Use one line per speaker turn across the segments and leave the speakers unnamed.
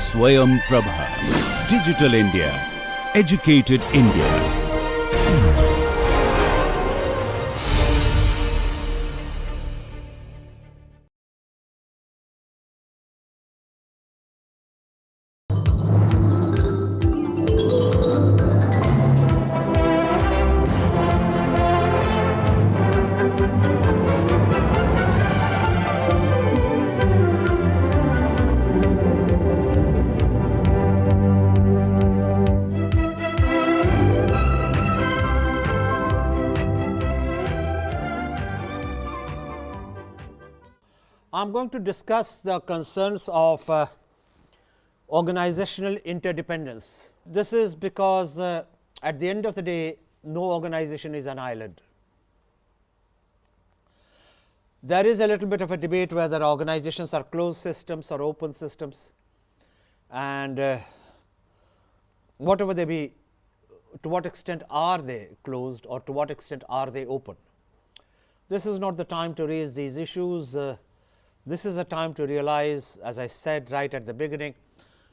Swayam Prabha. Digital India. Educated India.
I am going to discuss the concerns of organizational interdependence. This is because at the end of the day, no organization is an island. There is a little bit of a debate whether organizations are closed systems or open systems, and whatever they be, to what extent are they closed or to what extent are they open. This is not the time to raise these issues. This is a time to realize, as I said right at the beginning,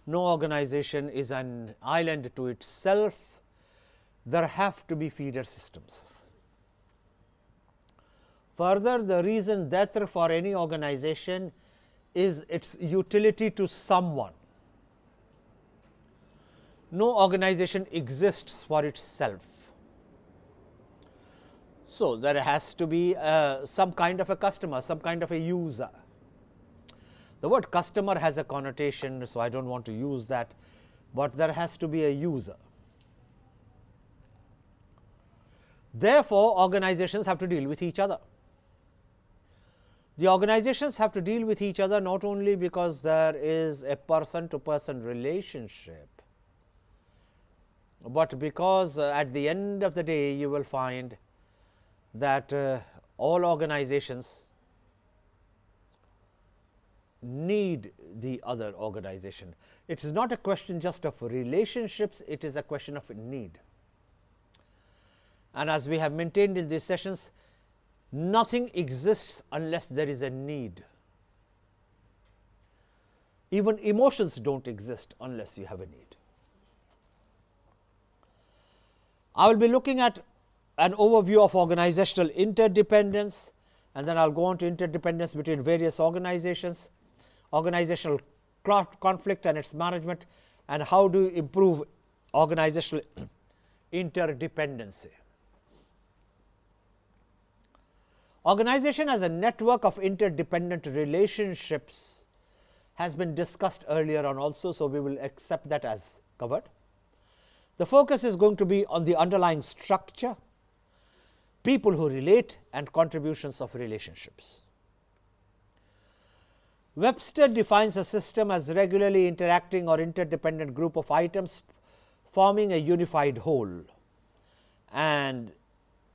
no organization is an island to itself. There have to be feeder systems. Further, the reason d'etre for any organization is its utility to someone. No organization exists for itself. So, there has to be some kind of a customer, some kind of a user. The word customer has a connotation, so I do not want to use that, but there has to be a user. Therefore, organizations have to deal with each other. The organizations have to deal with each other not only because there is a person to person relationship, but because at the end of the day you will find that all organizations need the other organization. It is not a question just of relationships, it is a question of need. And as we have maintained in these sessions, nothing exists unless there is a need. Even emotions do not exist unless you have a need. I will be looking at an overview of organizational interdependence, and then I will go on to interdependence between various organizations, organizational conflict and its management, and how to improve organizational interdependency. Organization as a network of interdependent relationships has been discussed earlier on also, so we will accept that as covered. The focus is going to be on the underlying structure, people who relate, and contributions of relationships. Webster defines a system as regularly interacting or interdependent group of items forming a unified whole, and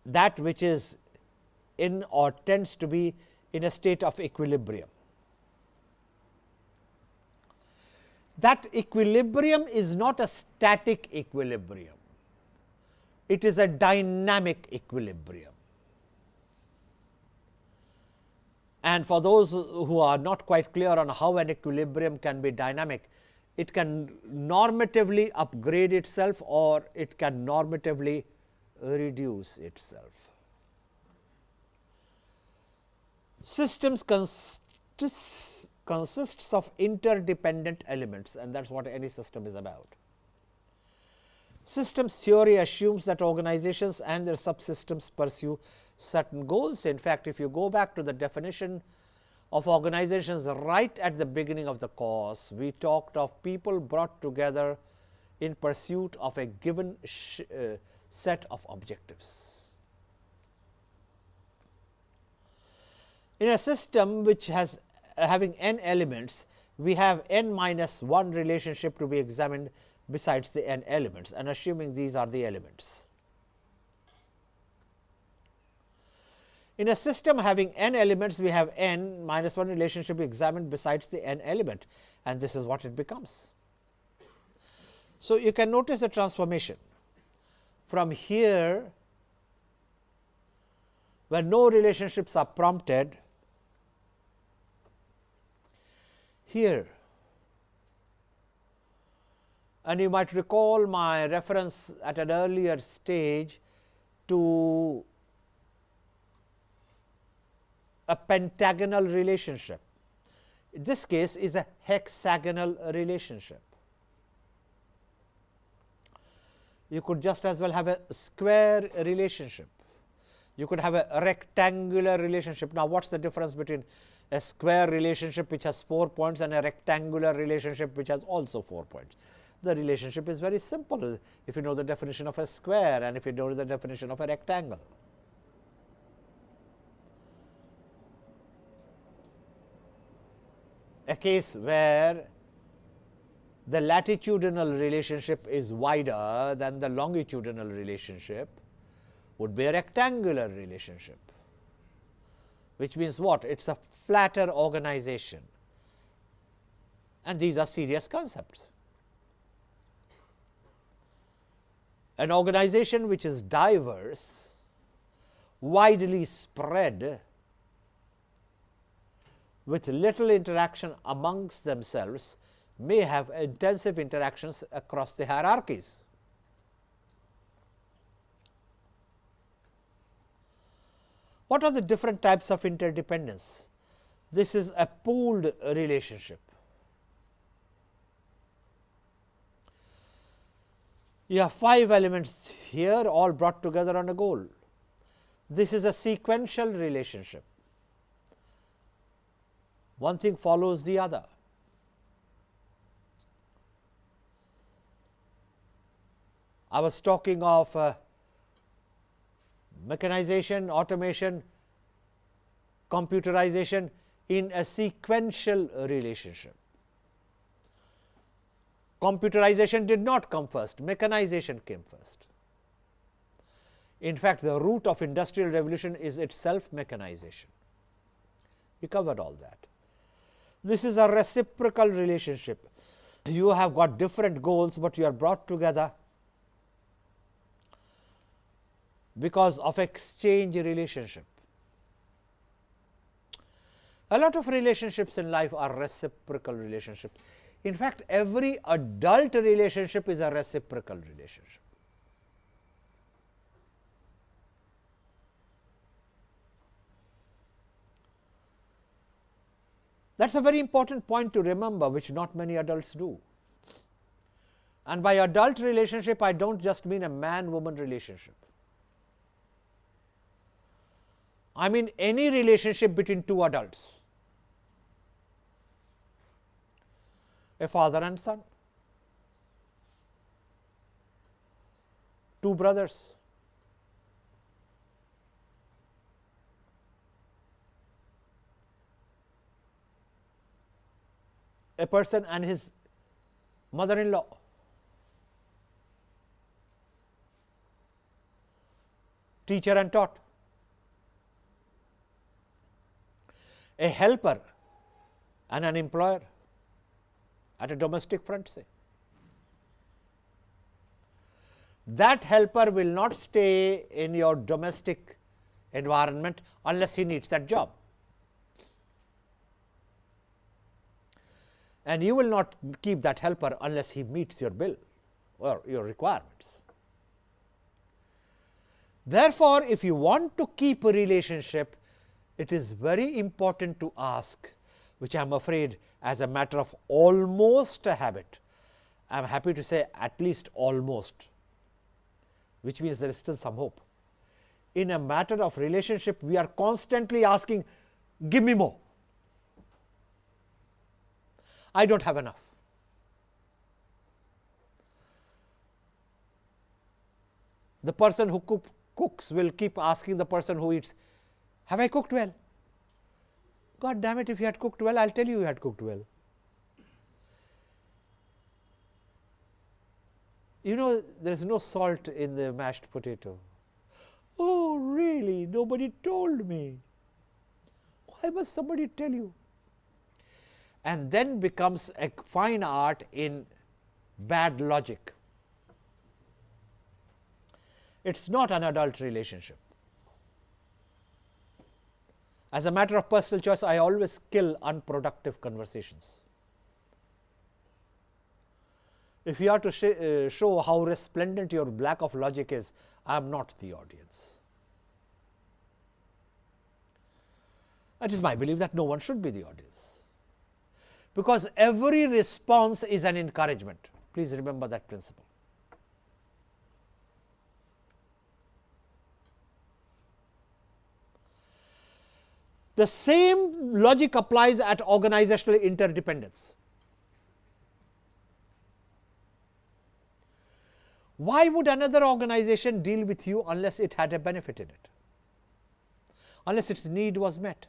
that which is in or tends to be in a state of equilibrium. That equilibrium is not a static equilibrium, it is a dynamic equilibrium. And for those who are not quite clear on how an equilibrium can be dynamic, it can normatively upgrade itself or it can normatively reduce itself. Systems consists of interdependent elements, and that is what any system is about. Systems theory assumes that organizations and their subsystems pursue certain goals. In fact, if you go back to the definition of organizations right at the beginning of the course, we talked of people brought together in pursuit of a given set of objectives. In a system which has having n elements, we have n minus 1 relationship to be examined besides the n elements, and assuming these are the elements. In a system having n elements, we have n minus 1 relationship examined besides the n element, and this is what it becomes. So, you can notice the transformation from here, where no relationships are prompted, here And you might recall my reference at an earlier stage to a pentagonal relationship. In this case is a hexagonal relationship. You could just as well have a square relationship. You could have a rectangular relationship. Now, what is the difference between a square relationship which has 4 points and a rectangular relationship which has also 4 points? The relationship is very simple if you know the definition of a square and if you know the definition of a rectangle. A case where the latitudinal relationship is wider than the longitudinal relationship would be a rectangular relationship, which means what? It is a flatter organization, and these are serious concepts. An organization which is diverse, widely spread, with little interaction amongst themselves, may have intensive interactions across the hierarchies. What are the different types of interdependence? This is a pooled relationship. You have 5 elements here, all brought together on a goal. This is a sequential relationship. One thing follows the other. I was talking of mechanization, automation, computerization in a sequential relationship. Computerization did not come first, mechanization came first. In fact, the root of industrial revolution is itself mechanization. We covered all that. This is a reciprocal relationship. You have got different goals, but you are brought together because of exchange relationship. A lot of relationships in life are reciprocal relationships. In fact, every adult relationship is a reciprocal relationship. That is a very important point to remember, which not many adults do. And by adult relationship, I do not just mean a man-woman relationship. I mean any relationship between 2 adults, a father and son, 2 brothers, a person and his mother-in-law, teacher and taught, a helper and an employer at a domestic front, say. That helper will not stay in your domestic environment unless he needs that job. And you will not keep that helper unless he meets your bill or your requirements. Therefore, if you want to keep a relationship, it is very important to ask, which I am afraid as a matter of almost a habit, I am happy to say at least almost, which means there is still some hope. In a matter of relationship, we are constantly asking, give me more. I do not have enough. The person who cooks will keep asking the person who eats, have I cooked well? God damn it, if you had cooked well, I will tell you you had cooked well. You know, there is no salt in the mashed potato. Oh, really? Nobody told me. Why must somebody tell you? And then becomes a fine art in bad logic. It is not an adult relationship. As a matter of personal choice, I always kill unproductive conversations. If you are to show how resplendent your lack of logic is, I am not the audience. It is my belief that no one should be the audience, because every response is an encouragement. Please remember that principle. The same logic applies at organizational interdependence. Why would another organization deal with you unless it had a benefit in it, unless its need was met?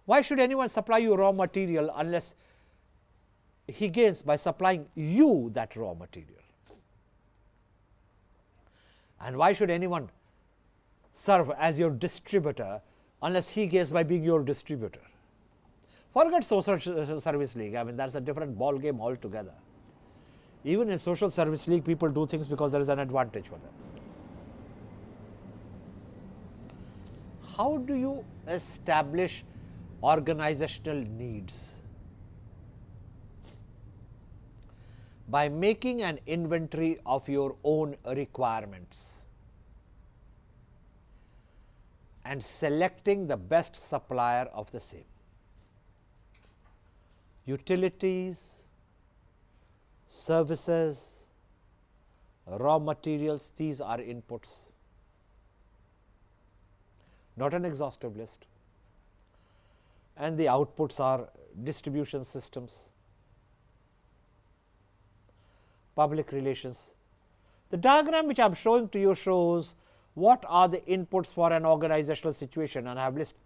Why should anyone supply you raw material unless he gains by supplying you that raw material? And why should anyone serve as your distributor unless he gains by being your distributor? Forget social service league. I mean, that's a different ball game altogether. Even in social service league, people do things because there is an advantage for them. How do you establish organizational needs? By making an inventory of your own requirements and selecting the best supplier of the same. Utilities, services, raw materials, these are inputs, not an exhaustive list. And the outputs are distribution systems, public relations. The diagram which I am showing to you shows what are the inputs for an organizational situation, and I have listed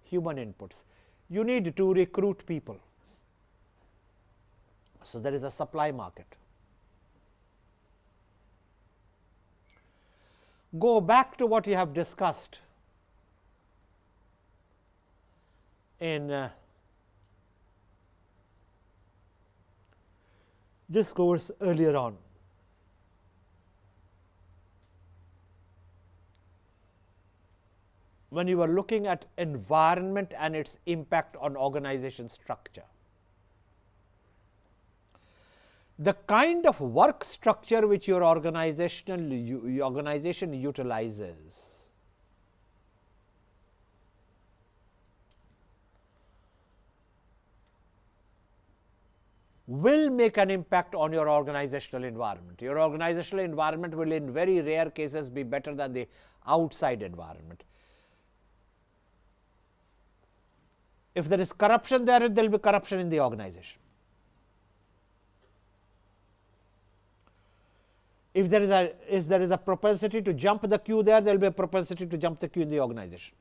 human inputs. You need to recruit people. So, there is a supply market. Go back to what you have discussed in this course earlier on. When you were looking at environment and its impact on organization structure. The kind of work structure which your organization utilizes will make an impact on your organizational environment. Your organizational environment will in very rare cases be better than the outside environment. If there is corruption there, there will be corruption in the organization. If there is a propensity to jump the queue there, there will be a propensity to jump the queue in the organization.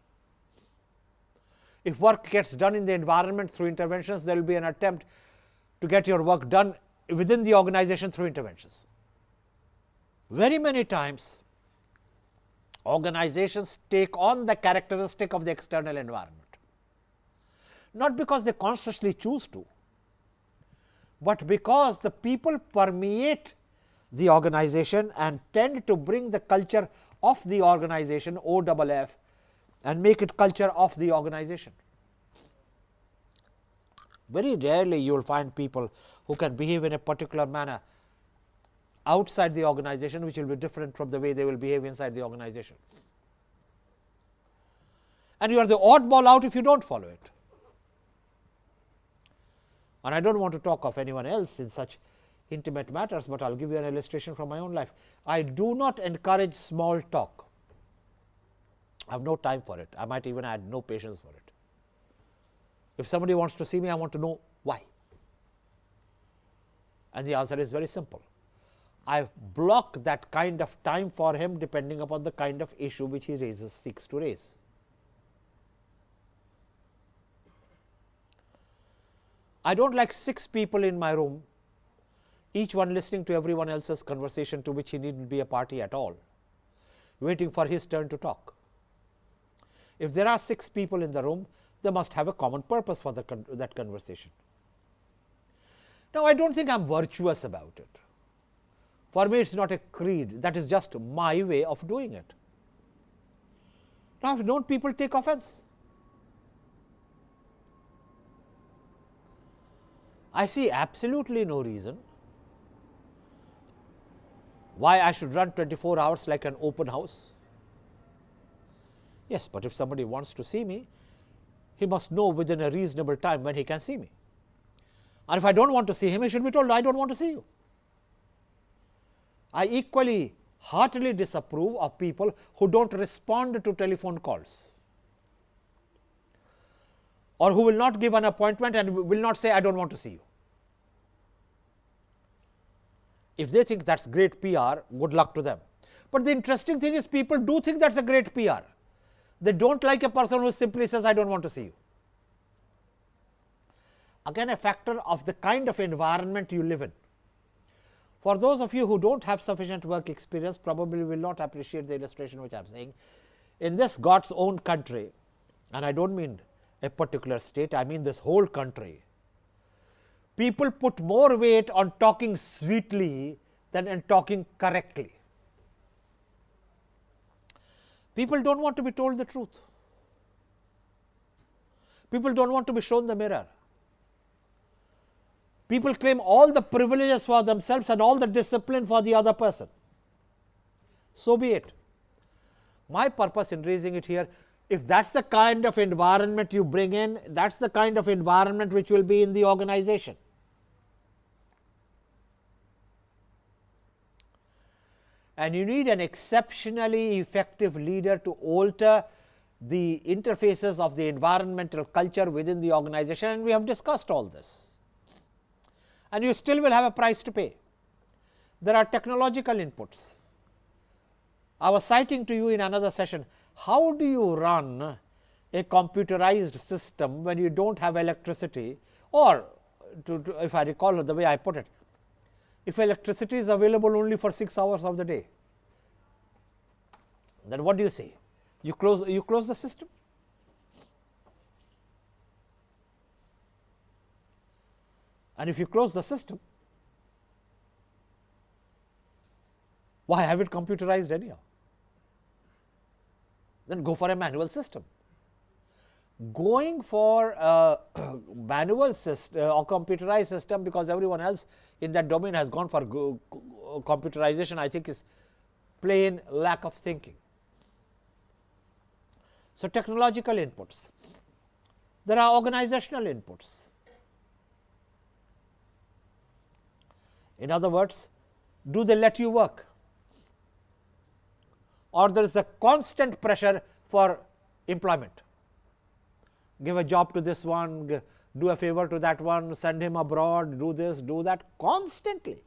If work gets done in the environment through interventions, there will be an attempt to get your work done within the organization through interventions. Very many times, organizations take on the characteristic of the external environment, not because they consciously choose to, but because the people permeate the organization and tend to bring the culture of the organization, OFF, and make it culture of the organization. Very rarely you will find people who can behave in a particular manner outside the organization, which will be different from the way they will behave inside the organization. And you are the oddball out if you don't follow it. And I don't want to talk of anyone else in such intimate matters, but I will give you an illustration from my own life. I do not encourage small talk. I have no time for it. I might even add no patience for it. If somebody wants to see me, I want to know why. And the answer is very simple. I block that kind of time for him depending upon the kind of issue which he seeks to raise. I don't like 6 people in my room, each one listening to everyone else's conversation to which he needn't be a party at all, waiting for his turn to talk. If there are 6 people in the room, they must have a common purpose for that conversation. Now, I don't think I am virtuous about it. For me, it is not a creed. That is just my way of doing it. Now, I have known people take offense. I see absolutely no reason Why I should run 24 hours like an open house? Yes, but if somebody wants to see me, he must know within a reasonable time when he can see me. And if I don't want to see him, he should be told, I don't want to see you. I equally heartily disapprove of people who don't respond to telephone calls, or who will not give an appointment and will not say, I don't want to see you. If they think that's great PR, good luck to them. But the interesting thing is, people do think that's a great PR. They don't like a person who simply says, I don't want to see you. Again, a factor of the kind of environment you live in. For those of you who don't have sufficient work experience, probably will not appreciate the illustration which I am saying. In this God's own country, and I don't mean a particular state, I mean this whole country, people put more weight on talking sweetly than in talking correctly. People don't want to be told the truth. People don't want to be shown the mirror. People claim all the privileges for themselves and all the discipline for the other person. So be it. My purpose in raising it here, if that's the kind of environment you bring in, that's the kind of environment which will be in the organization. And you need an exceptionally effective leader to alter the interfaces of the environmental culture within the organization, and we have discussed all this. And you still will have a price to pay. There are technological inputs. I was citing to you in another session, how do you run a computerized system when you don't have electricity, or if I recall the way I put it, if electricity is available only for 6 hours of the day, then what do you say? You close the system. And if you close the system, why have it computerized anyhow? Then go for a manual system. Going for a manual system or computerized system because everyone else in that domain has gone for computerization, I think is plain lack of thinking. So, technological inputs. There are organizational inputs. In other words, do they let you work? Or there is a constant pressure for employment. Give a job to this one, do a favor to that one, send him abroad, do this, do that, constantly.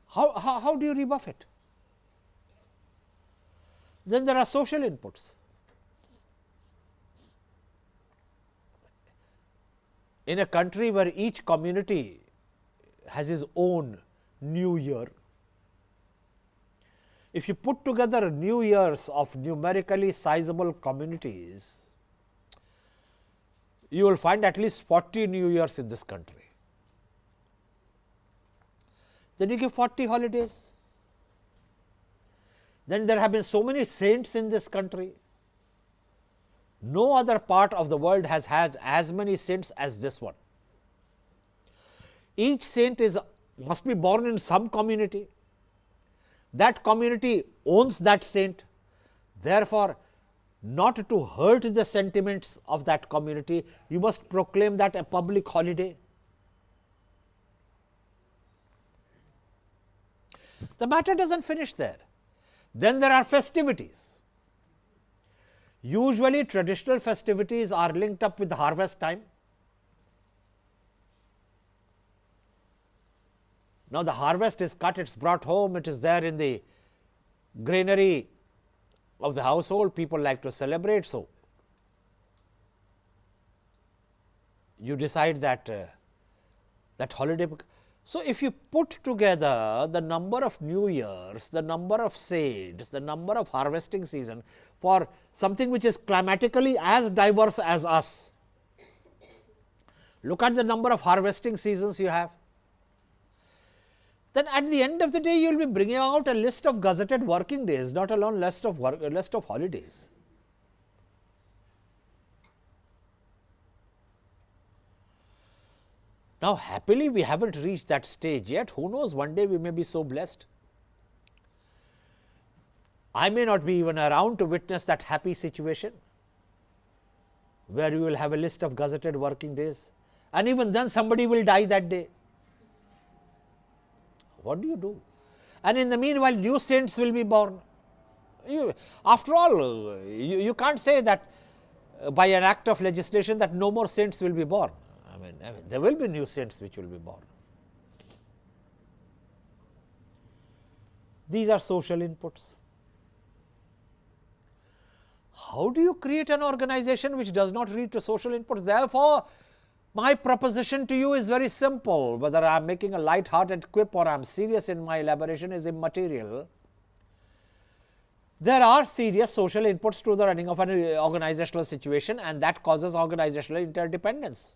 How do you rebuff it? Then there are social inputs. In a country where each community has its own New Year, if you put together New Years of numerically sizable communities, you will find at least 40 New Years in this country. Then you give 40 holidays. Then there have been so many saints in this country. No other part of the world has had as many saints as this one. Each saint must be born in some community. That community owns that saint. Therefore, not to hurt the sentiments of that community, you must proclaim that a public holiday. The matter doesn't finish there. Then there are festivities. Usually, traditional festivities are linked up with the harvest time. Now, the harvest is cut, it is brought home, it is there in the granary of the household, people like to celebrate. So, you decide that that holiday. So, if you put together the number of New Years, the number of saints, the number of harvesting season for something which is climatically as diverse as us, look at the number of harvesting seasons you have. Then at the end of the day, you will be bringing out a list of gazetted working days, not alone list of holidays. Now, happily, we haven't reached that stage yet. Who knows, one day we may be so blessed. I may not be even around to witness that happy situation where you will have a list of gazetted working days, and even then somebody will die that day. What do you do? And in the meanwhile, new saints will be born. After all, you can't say that by an act of legislation that no more saints will be born. I mean, there will be new saints which will be born. These are social inputs. How do you create an organization which does not lead to social inputs? Therefore, my proposition to you is very simple. Whether I am making a light-hearted quip or I am serious in my elaboration is immaterial. There are serious social inputs to the running of an organizational situation, and that causes organizational interdependence.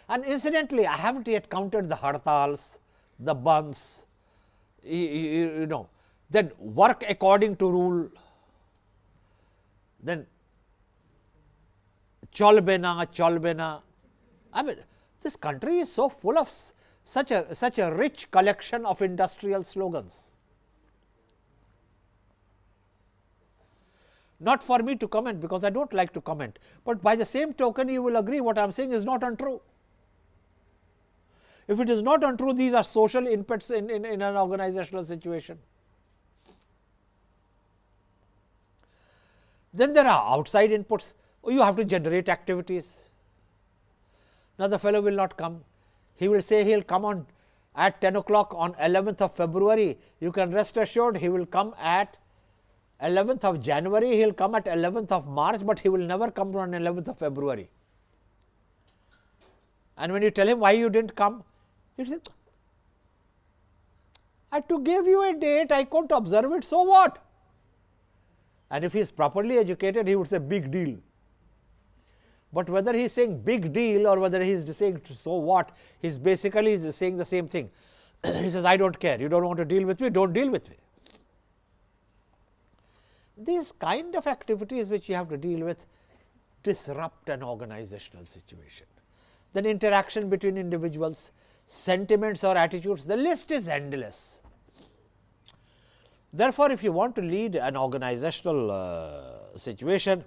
And incidentally, I haven't yet counted the hartals, the bunds, then work according to rule, then cholbena. I mean, this country is so full of such a rich collection of industrial slogans. Not for me to comment, because I don't like to comment, but by the same token you will agree what I am saying is not untrue. If it is not untrue, these are social inputs in an organizational situation. Then there are outside inputs. You have to generate activities. Now, the fellow will not come. He will say he will come on at 10 o'clock on 11th of February. You can rest assured he will come at 11th of January, he will come at 11th of March, but he will never come on 11th of February. And when you tell him why you didn't come, he says, I too gave you a date, I couldn't observe it, so what? And if he is properly educated, he would say big deal. But whether he is saying big deal or whether he is saying so what, he is basically saying the same thing. He says, I don't care, you don't want to deal with me, don't deal with me. These kind of activities which you have to deal with disrupt an organizational situation. Then interaction between individuals, sentiments or attitudes, the list is endless. Therefore, if you want to lead an organizational situation,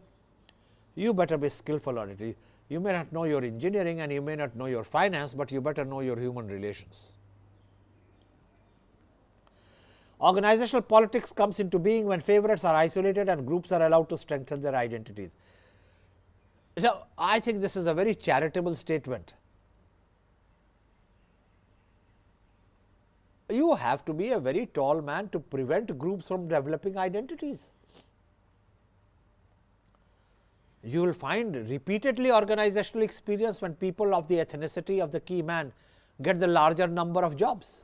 you better be skillful on it. You may not know your engineering and you may not know your finance, but you better know your human relations. Organizational politics comes into being when favorites are isolated and groups are allowed to strengthen their identities. Now, I think this is a very charitable statement. You have to be a very tall man to prevent groups from developing identities. You will find repeatedly organizational experience when people of the ethnicity of the key man get the larger number of jobs.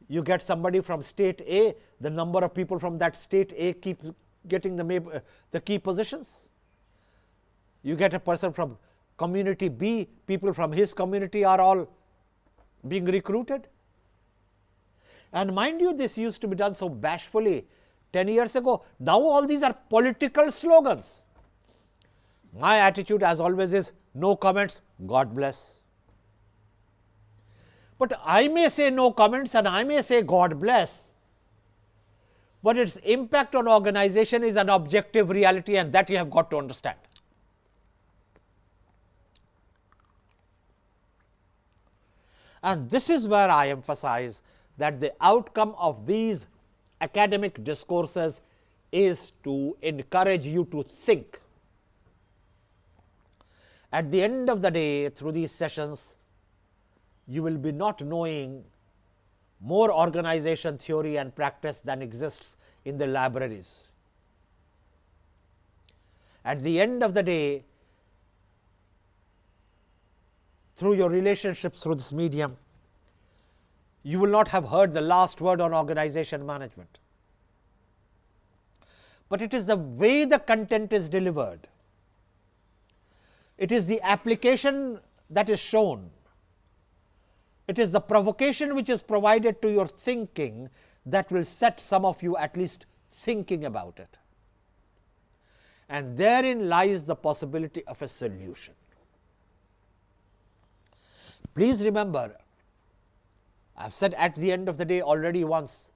You get somebody from state A, the number of people from that state A keep getting the key positions. You get a person from community B, people from his community are all being recruited. And mind you, this used to be done so bashfully 10 years ago. Now all these are political slogans. My attitude as always is no comments, God bless. But I may say no comments and I may say God bless, but its impact on organization is an objective reality, and that you have got to understand. And this is where I emphasize that the outcome of these academic discourses is to encourage you to think. At the end of the day, through these sessions, you will be not knowing more organization theory and practice than exists in the libraries. At the end of the day, through your relationships through this medium, you will not have heard the last word on organization management. But it is the way the content is delivered. It is the application that is shown. It is the provocation which is provided to your thinking that will set some of you at least thinking about it. and therein lies the possibility of a solution. Please remember, I have said at the end of the day already once,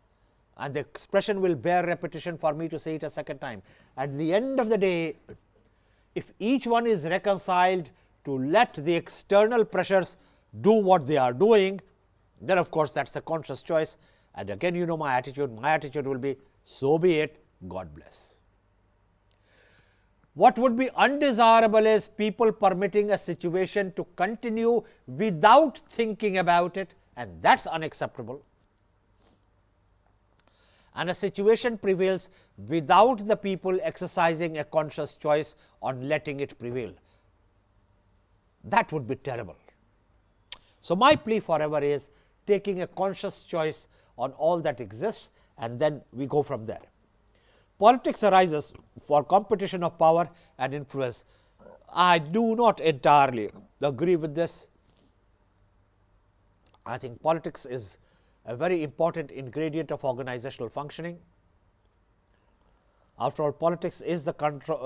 and the expression will bear repetition for me to say it a second time. At the end of the day, if each one is reconciled to let the external pressures do what they are doing, then of course that is a conscious choice. And again, you know my attitude will be, so be it, God bless. What would be undesirable is people permitting a situation to continue without thinking about it, and that is unacceptable. And a situation prevails without the people exercising a conscious choice on letting it prevail. That would be terrible. So, my plea forever is taking a conscious choice on all that exists, and then we go from there. Politics arises for competition of power and influence. I do not entirely agree with this. I think politics is a very important ingredient of organizational functioning. After all, politics is the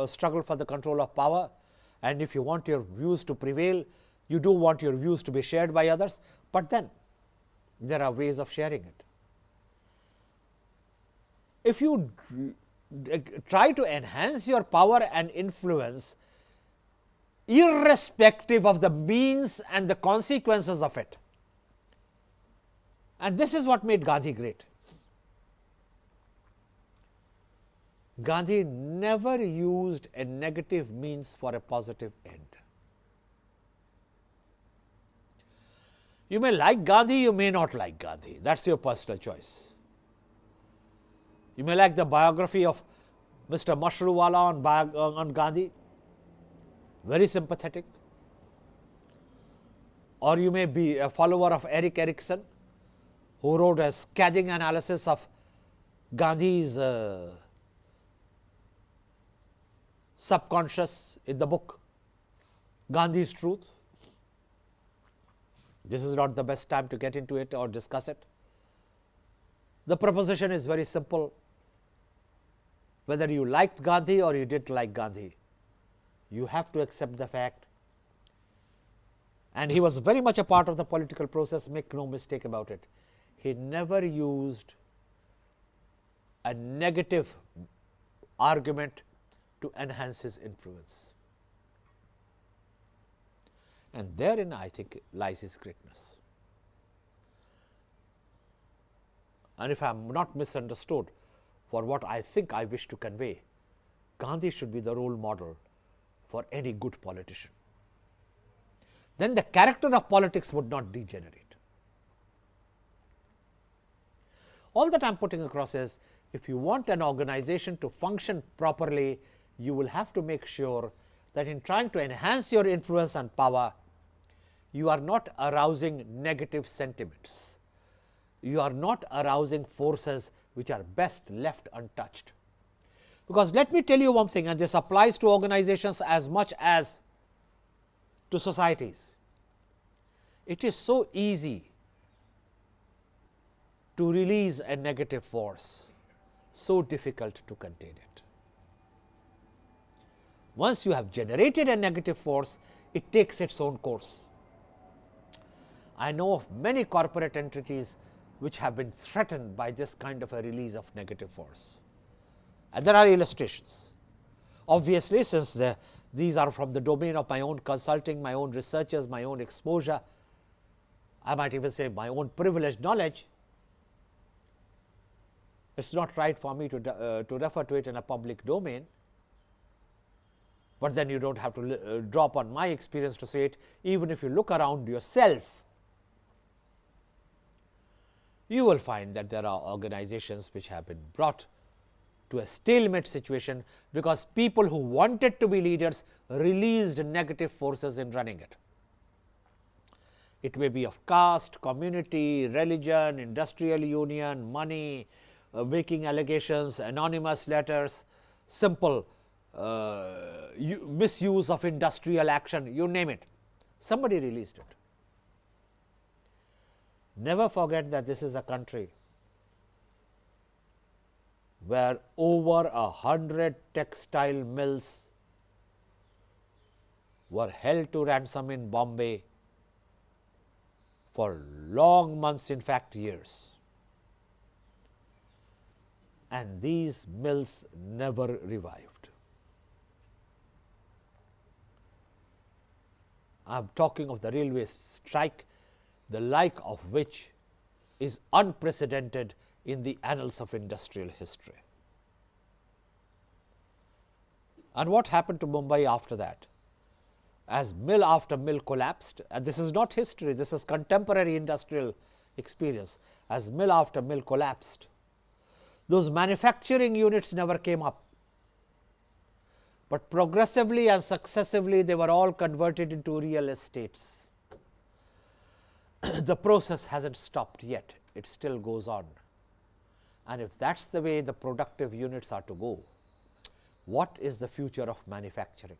struggle for the control of power, and if you want your views to prevail, you do want your views to be shared by others, but then there are ways of sharing it. If you try to enhance your power and influence irrespective of the means and the consequences of it, and this is what made Gandhi great. Gandhi never used a negative means for a positive end. You may like Gandhi, you may not like Gandhi, that is your personal choice. You may like the biography of Mr. Mashruwala on Gandhi, very sympathetic, or you may be a follower of Erik Erikson, who wrote a scathing analysis of Gandhi's subconscious in the book Gandhi's Truth. This is not the best time to get into it or discuss it. The proposition is very simple. Whether you liked Gandhi or you didn't like Gandhi, you have to accept the fact. And he was very much a part of the political process, make no mistake about it. He never used a negative argument to enhance his influence. And therein, I think, lies his greatness. And if I am not misunderstood for what I think I wish to convey, Gandhi should be the role model for any good politician. Then the character of politics would not degenerate. All that I am putting across is, if you want an organization to function properly, you will have to make sure that in trying to enhance your influence and power, you are not arousing negative sentiments. You are not arousing forces which are best left untouched. Because let me tell you one thing, and this applies to organizations as much as to societies. It is so easy to release a negative force, so difficult to contain it. Once you have generated a negative force, it takes its own course. I know of many corporate entities which have been threatened by this kind of a release of negative force. And there are illustrations. Obviously, since these are from the domain of my own consulting, my own researches, my own exposure, I might even say my own privileged knowledge, it is not right for me to refer to it in a public domain, but then you do not have to draw upon my experience to say it. Even if you look around yourself, you will find that there are organizations which have been brought to a stalemate situation because people who wanted to be leaders released negative forces in running it. It may be of caste, community, religion, industrial union, money, making allegations, anonymous letters, simple misuse of industrial action, you name it. Somebody released it. Never forget that this is a country where over 100 textile mills were held to ransom in Bombay for long months, in fact years, and these mills never revived. I am talking of the railway strike, the like of which is unprecedented in the annals of industrial history. And what happened to Mumbai after that? As mill after mill collapsed, and this is not history, this is contemporary industrial experience, as mill after mill collapsed, those manufacturing units never came up, but progressively and successively they were all converted into real estates. The process hasn't stopped yet, it still goes on. And if that's the way the productive units are to go, what is the future of manufacturing?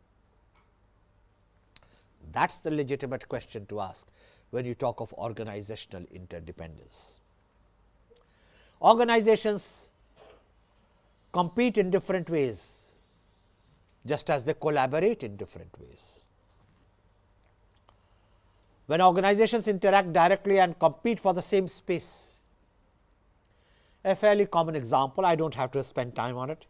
That's the legitimate question to ask when you talk of organizational interdependence. Organizations compete in different ways, just as they collaborate in different ways. When organizations interact directly and compete for the same space, a fairly common example, I don't have to spend time on it,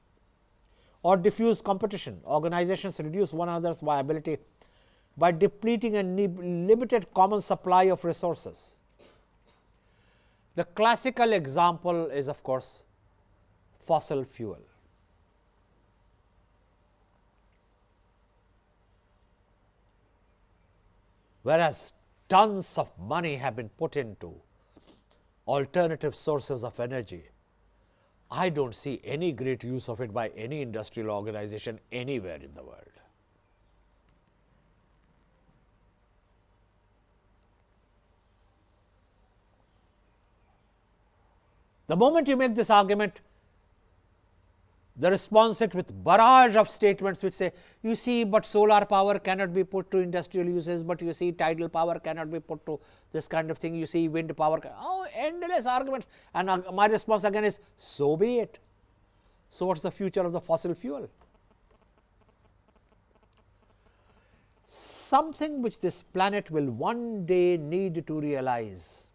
or diffuse competition. Organizations reduce one another's viability by depleting a limited common supply of resources. The classical example is, of course, fossil fuel. Whereas tons of money have been put into alternative sources of energy, I don't see any great use of it by any industrial organization anywhere in the world. The moment you make this argument, the response is with barrage of statements which say, you see, but solar power cannot be put to industrial uses, but you see, tidal power cannot be put to this kind of thing, you see, wind power, oh, endless arguments. And my response again is, so be it. So what's the future of the fossil fuel? Something which this planet will one day need to realize.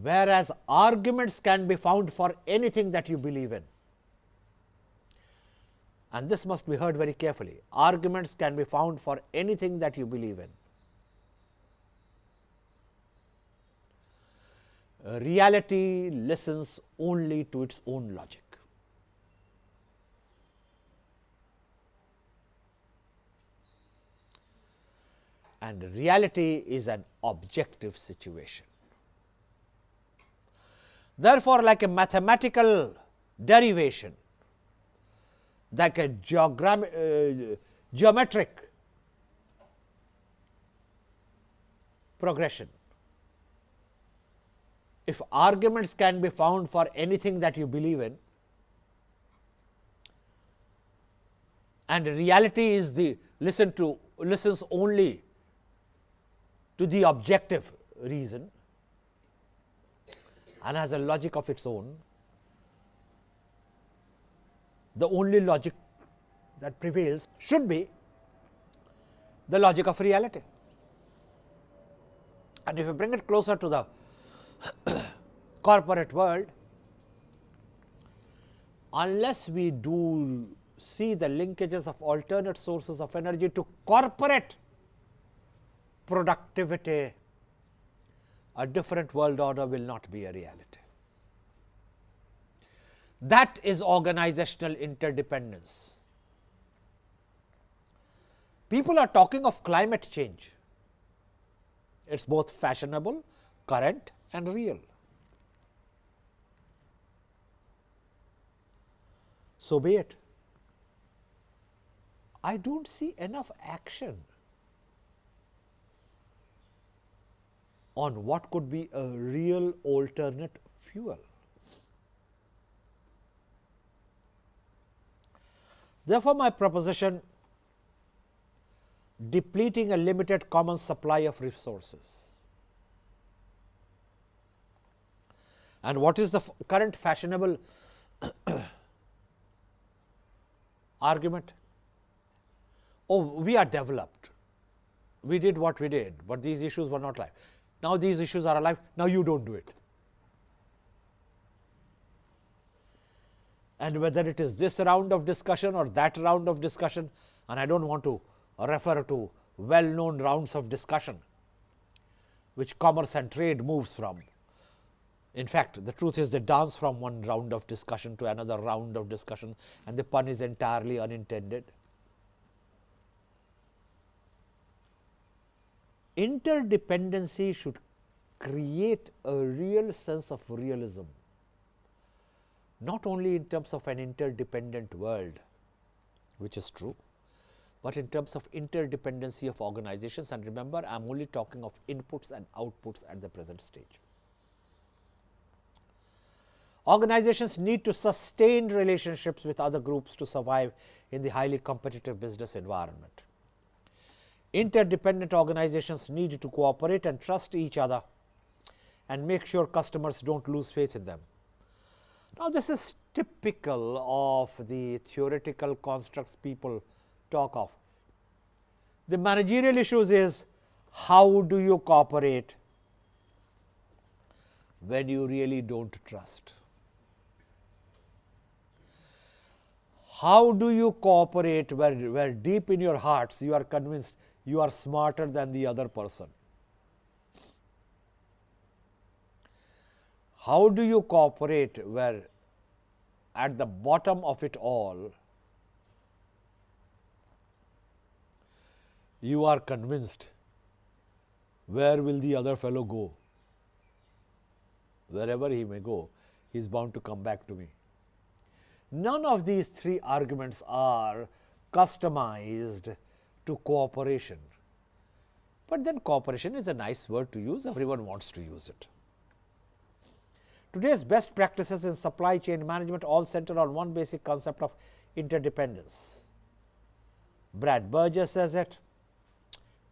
Whereas arguments can be found for anything that you believe in, and this must be heard very carefully, arguments can be found for anything that you believe in. Reality listens only to its own logic. And reality is an objective situation. Therefore, like a mathematical derivation, like a geometric progression, if arguments can be found for anything that you believe in, and reality is listens only to the objective reason, and has a logic of its own, the only logic that prevails should be the logic of reality. And if you bring it closer to the corporate world, unless we do see the linkages of alternate sources of energy to corporate productivity, a different world order will not be a reality. That is organizational interdependence. People are talking of climate change. It's both fashionable, current, and real. So be it. I don't see enough action on what could be a real alternate fuel. Therefore, my proposition, depleting a limited common supply of resources And what is the current fashionable argument? Oh, we are developed. We did what we did, but these issues were not alive. Now these issues are alive. Now you don't do it. And whether it is this round of discussion or that round of discussion, and I don't want to refer to well-known rounds of discussion which commerce and trade moves from. In fact, the truth is they dance from one round of discussion to another round of discussion, and the pun is entirely unintended. Interdependency should create a real sense of realism, not only in terms of an interdependent world, which is true, but in terms of interdependency of organizations. And remember, I am only talking of inputs and outputs at the present stage. Organizations need to sustain relationships with other groups to survive in the highly competitive business environment. Interdependent organizations need to cooperate and trust each other and make sure customers don't lose faith in them. Now, this is typical of the theoretical constructs people talk of. The managerial issues is, how do you cooperate when you really don't trust? How do you cooperate where deep in your hearts you are convinced you are smarter than the other person? How do you cooperate where at the bottom of it all you are convinced, where will the other fellow go? Wherever he may go, he is bound to come back to me. None of these three arguments are customized to cooperation. But then cooperation is a nice word to use, everyone wants to use it. Today's best practices in supply chain management all center on one basic concept of interdependence. Brad Berger says it,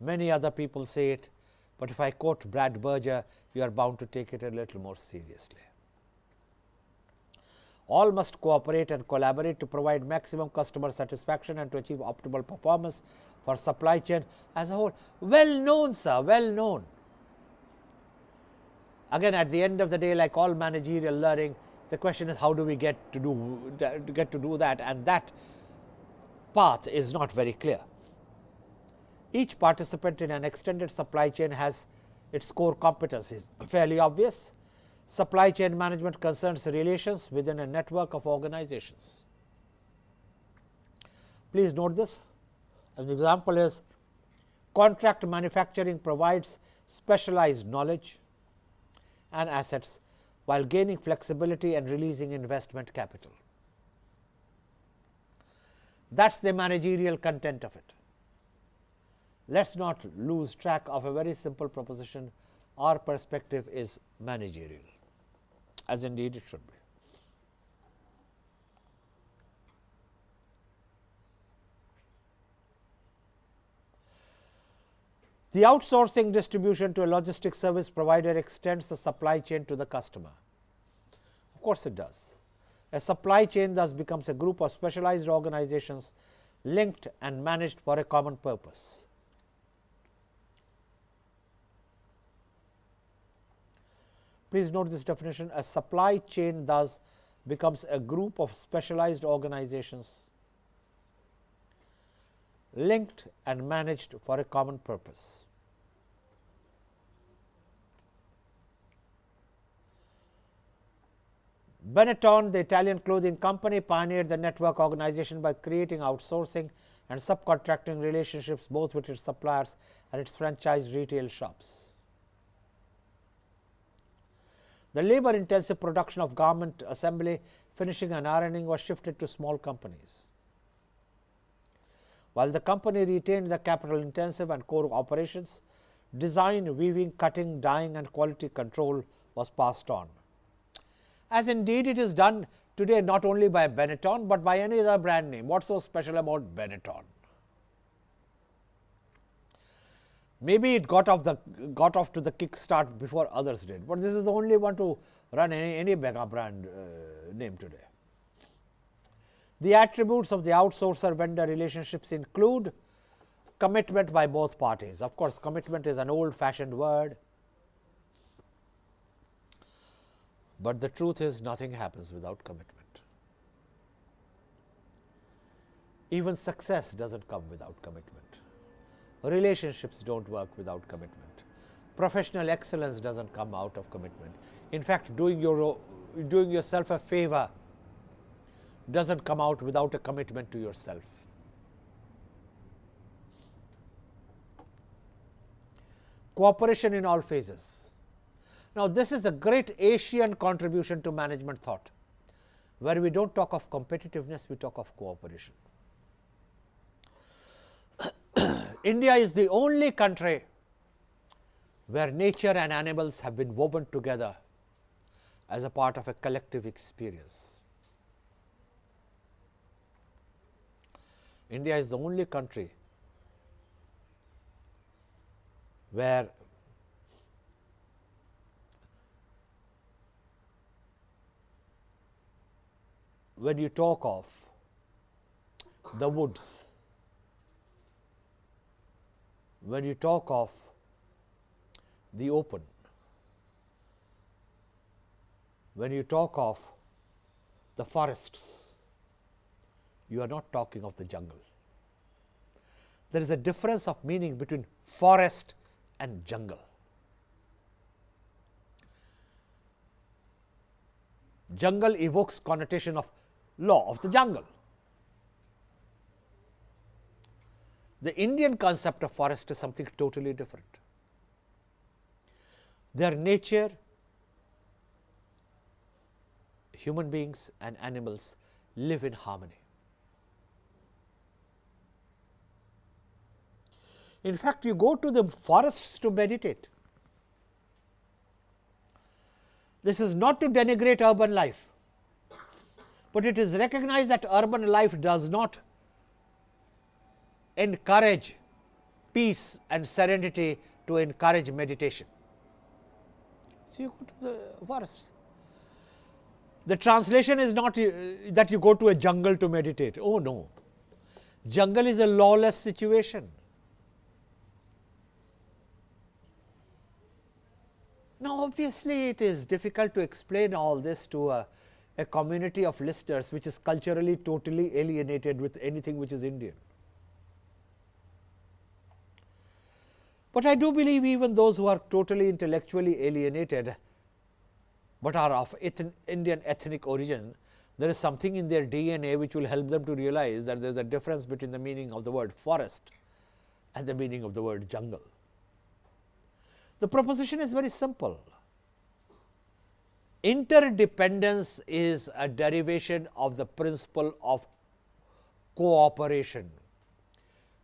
many other people say it, but if I quote Brad Berger, you are bound to take it a little more seriously. All must cooperate and collaborate to provide maximum customer satisfaction and to achieve optimal performance for supply chain as a whole. Well known, sir, well known. Again, at the end of the day, like all managerial learning, the question is how do we get to do that, and that path is not very clear. Each participant in an extended supply chain has its core competencies, fairly obvious. Supply chain management concerns relations within a network of organizations. Please note this. An example is contract manufacturing provides specialized knowledge and assets while gaining flexibility and releasing investment capital. That's the managerial content of it. Let's not lose track of a very simple proposition. Our perspective is managerial, as indeed it should be. The outsourcing distribution to a logistics service provider extends the supply chain to the customer. Of course, it does. A supply chain thus becomes a group of specialized organizations linked and managed for a common purpose. Please note this definition. A supply chain thus becomes a group of specialized organizations linked and managed for a common purpose. Benetton, the Italian clothing company, pioneered the network organization by creating outsourcing and subcontracting relationships both with its suppliers and its franchised retail shops. The labor-intensive production of garment assembly, finishing and ironing was shifted to small companies. While the company retained the capital-intensive and core operations, design, weaving, cutting, dyeing and quality control was passed on. As indeed it is done today not only by Benetton, but by any other brand name. What's so special about Benetton? Maybe it got off to the kickstart before others did, but this is the only one to run any mega brand name today. The attributes of the outsourcer-vendor relationships include commitment by both parties. Of course, commitment is an old-fashioned word, but the truth is nothing happens without commitment. Even success doesn't come without commitment. Relationships don't work without commitment. Professional excellence doesn't come out of commitment. In fact, doing yourself a favor doesn't come out without a commitment to yourself. Cooperation in all phases. Now, this is a great Asian contribution to management thought, where we don't talk of competitiveness, we talk of cooperation. India is the only country where nature and animals have been woven together as a part of a collective experience. India is the only country where when you talk of the woods, when you talk of the open, when you talk of the forests, you are not talking of the jungle. There is a difference of meaning between forest and jungle. Jungle evokes connotation of law of the jungle. The Indian concept of forest is something totally different. Their nature, human beings and animals live in harmony. In fact, you go to the forests to meditate. This is not to denigrate urban life, but it is recognized that urban life does not encourage peace and serenity to encourage meditation. So, you go to the forests. The translation is not that you go to a jungle to meditate. Oh no, jungle is a lawless situation. Now, obviously, it is difficult to explain all this to a community of listeners which is culturally totally alienated with anything which is Indian. But I do believe even those who are totally intellectually alienated, but are of Indian ethnic origin, there is something in their DNA which will help them to realize that there is a difference between the meaning of the word forest and the meaning of the word jungle. The proposition is very simple. Interdependence is a derivation of the principle of cooperation,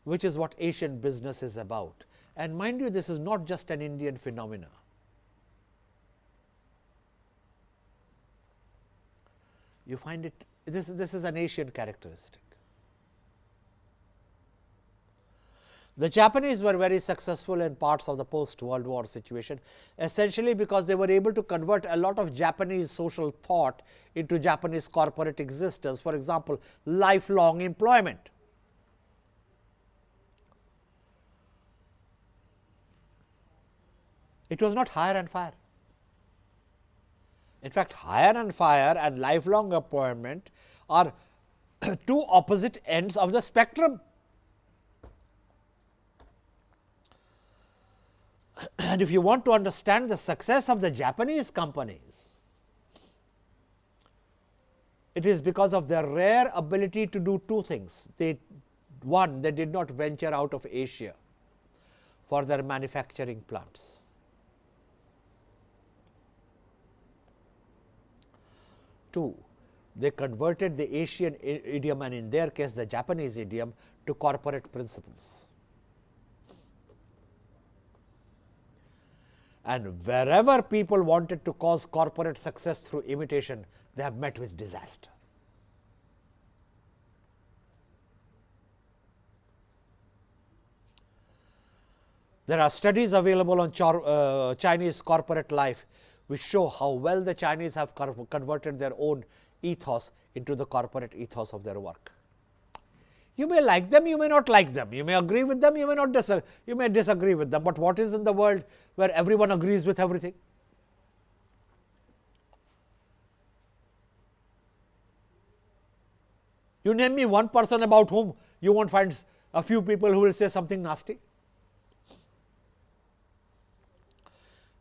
which is what Asian business is about. And mind you, this is not just an Indian phenomena. You find it, this is an Asian characteristic. The Japanese were very successful in parts of the post-World War situation, essentially because they were able to convert a lot of Japanese social thought into Japanese corporate existence. For example, lifelong employment. It was not hire and fire. In fact, hire and fire and lifelong employment are two opposite ends of the spectrum. And if you want to understand the success of the Japanese companies, it is because of their rare ability to do two things. One, they did not venture out of Asia for their manufacturing plants. Two, they converted the Asian idiom, and in their case the Japanese idiom, to corporate principles. And wherever people wanted to cause corporate success through imitation, they have met with disaster. There are studies available on Chinese corporate life which show how well the Chinese have converted their own ethos into the corporate ethos of their work. You may like them, you may not like them, you may agree with them, you may not you may disagree with them, but what is in the world where everyone agrees with everything? You name me one person about whom you won't find a few people who will say something nasty.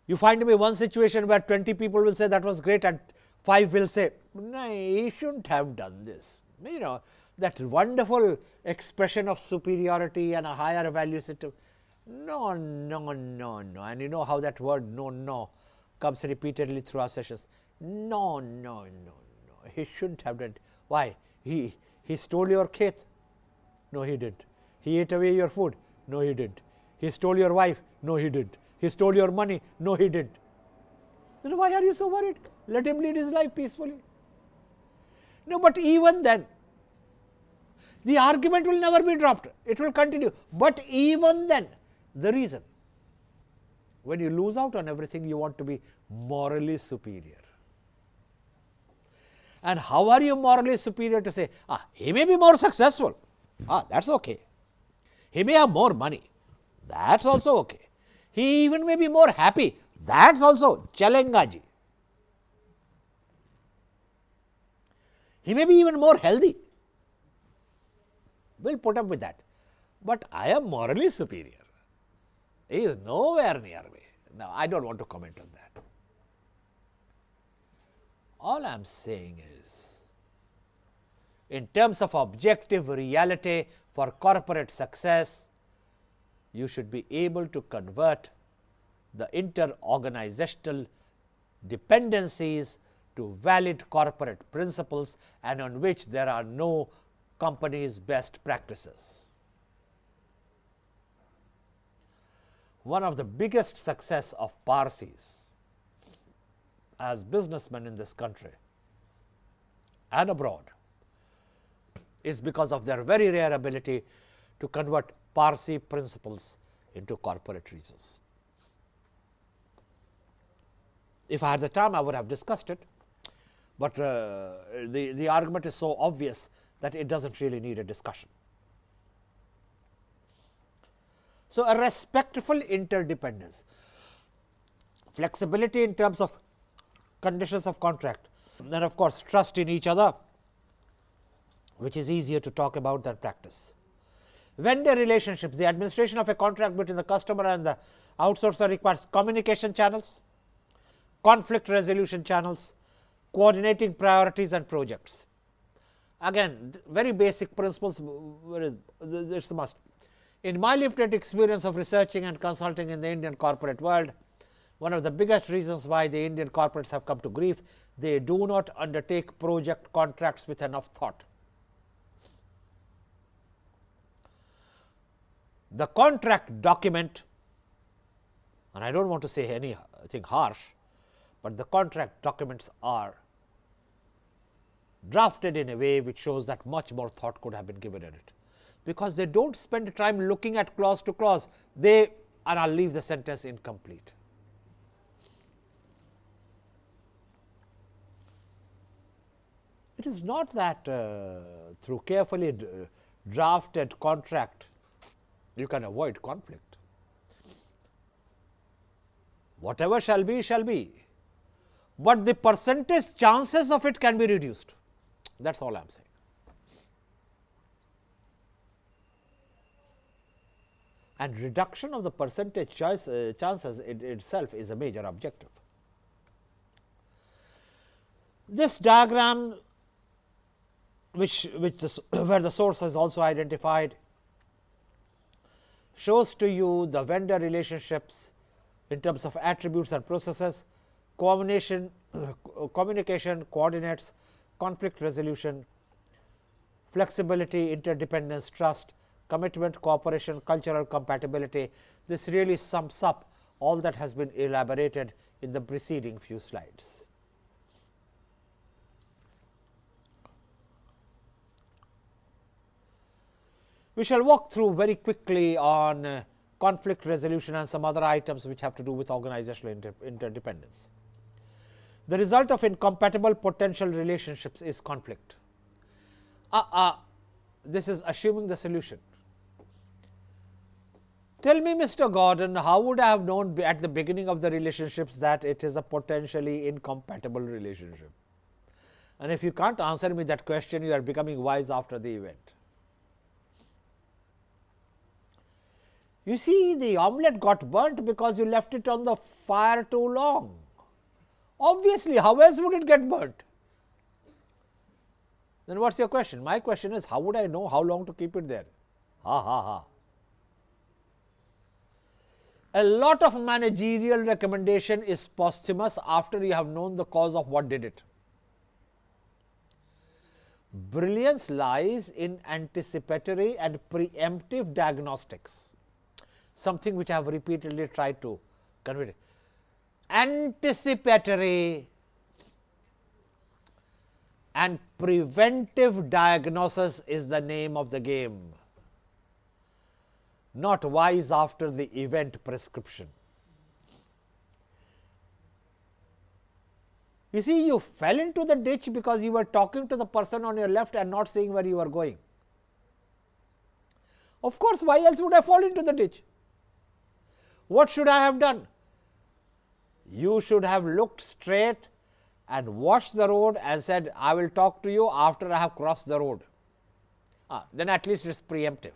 You find me one situation where 20 people will say that was great and 5 will say, no, he shouldn't have done this. You know, that wonderful expression of superiority and a higher value system. No, no, no, no. And you know how that word no, no comes repeatedly through our sessions. No, no, no, no. He shouldn't have done it. Why? He stole your khet. No, he didn't. He ate away your food. No, he didn't. He stole your wife. No, he didn't. He stole your money. No, he didn't. Then why are you so worried? Let him lead his life peacefully. No, but even then, the argument will never be dropped. It will continue. But even then, the reason, when you lose out on everything, you want to be morally superior. And how are you morally superior to say, he may be more successful. That's okay. He may have more money. That's also okay. He even may be more happy. That's also chalenga ji. He may be even more healthy. We'll put up with that. But I am morally superior. He is nowhere near me. Now, I don't want to comment on that. All I am saying is, in terms of objective reality for corporate success, you should be able to convert the inter-organizational dependencies to valid corporate principles and on which there are no company's best practices. One of the biggest success of Parsis as businessmen in this country and abroad is because of their very rare ability to convert Parsi principles into corporate reasons. If I had the time, I would have discussed it, but the argument is so obvious that it doesn't really need a discussion. So, a respectful interdependence, flexibility in terms of conditions of contract, then of course, trust in each other, which is easier to talk about than practice. Vendor relationships, the administration of a contract between the customer and the outsourcer requires communication channels, conflict resolution channels, coordinating priorities and projects. Again, very basic principles, it's the must. In my limited experience of researching and consulting in the Indian corporate world, one of the biggest reasons why the Indian corporates have come to grief, they do not undertake project contracts with enough thought. The contract document, and I don't want to say anything harsh, but the contract documents are drafted in a way which shows that much more thought could have been given in it, because they don't spend time looking at clause to clause, and I'll leave the sentence incomplete. It is not that through carefully drafted contract you can avoid conflict. Whatever shall be, shall be, but the percentage chances of it can be reduced. That's all I am saying. And reduction of the percentage chances in itself is a major objective. This diagram, where the source is also identified, shows to you the vendor relationships in terms of attributes and processes, communication, coordinates, conflict resolution, flexibility, interdependence, trust, commitment, cooperation, cultural compatibility. This really sums up all that has been elaborated in the preceding few slides. We shall walk through very quickly on conflict resolution, and some other items which have to do with organizational interdependence. The result of incompatible potential relationships is conflict. This is assuming the solution. Tell me, Mr. Gordon, how would I have known at the beginning of the relationships that it is a potentially incompatible relationship? And if you can't answer me that question, you are becoming wise after the event. You see, the omelette got burnt because you left it on the fire too long. Obviously, how else would it get burnt? Then what's your question? My question is, how would I know how long to keep it there? Ha ha ha. A lot of managerial recommendation is posthumous after you have known the cause of what did it. Brilliance lies in anticipatory and preemptive diagnostics, something which I have repeatedly tried to convey. Anticipatory and preventive diagnosis is the name of the game, not wise after the event prescription. You see, you fell into the ditch because you were talking to the person on your left and not seeing where you were going. Of course, why else would I fall into the ditch? What should I have done? You should have looked straight and watched the road and said, I will talk to you after I have crossed the road. Then at least it is preemptive.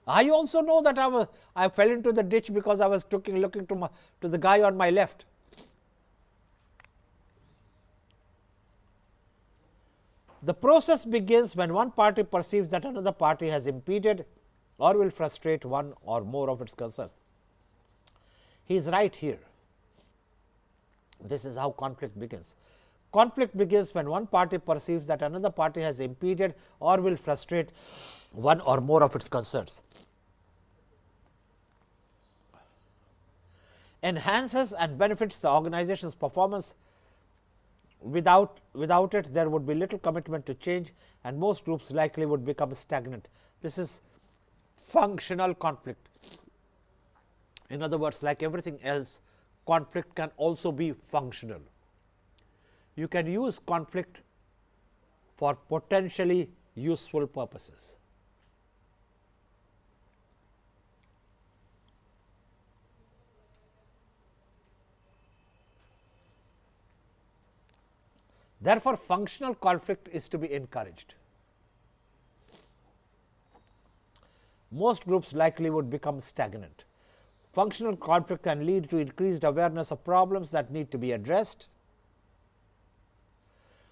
I also know that I fell into the ditch because I was looking to the guy on my left. The process begins when one party perceives that another party has impeded or will frustrate one or more of its concerns. He is right here. This is how conflict begins. Conflict begins when one party perceives that another party has impeded or will frustrate one or more of its concerns. Enhances and benefits the organization's performance. Without it, there would be little commitment to change and most groups likely would become stagnant. This is functional conflict. In other words, like everything else, conflict can also be functional. You can use conflict for potentially useful purposes. Therefore, functional conflict is to be encouraged. Most groups likely would become stagnant. Functional conflict can lead to increased awareness of problems that need to be addressed,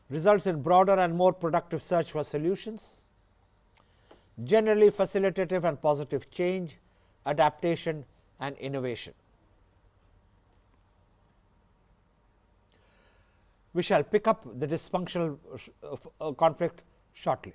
results in broader and more productive search for solutions, generally facilitative and positive change, adaptation and innovation. We shall pick up the dysfunctional conflict shortly.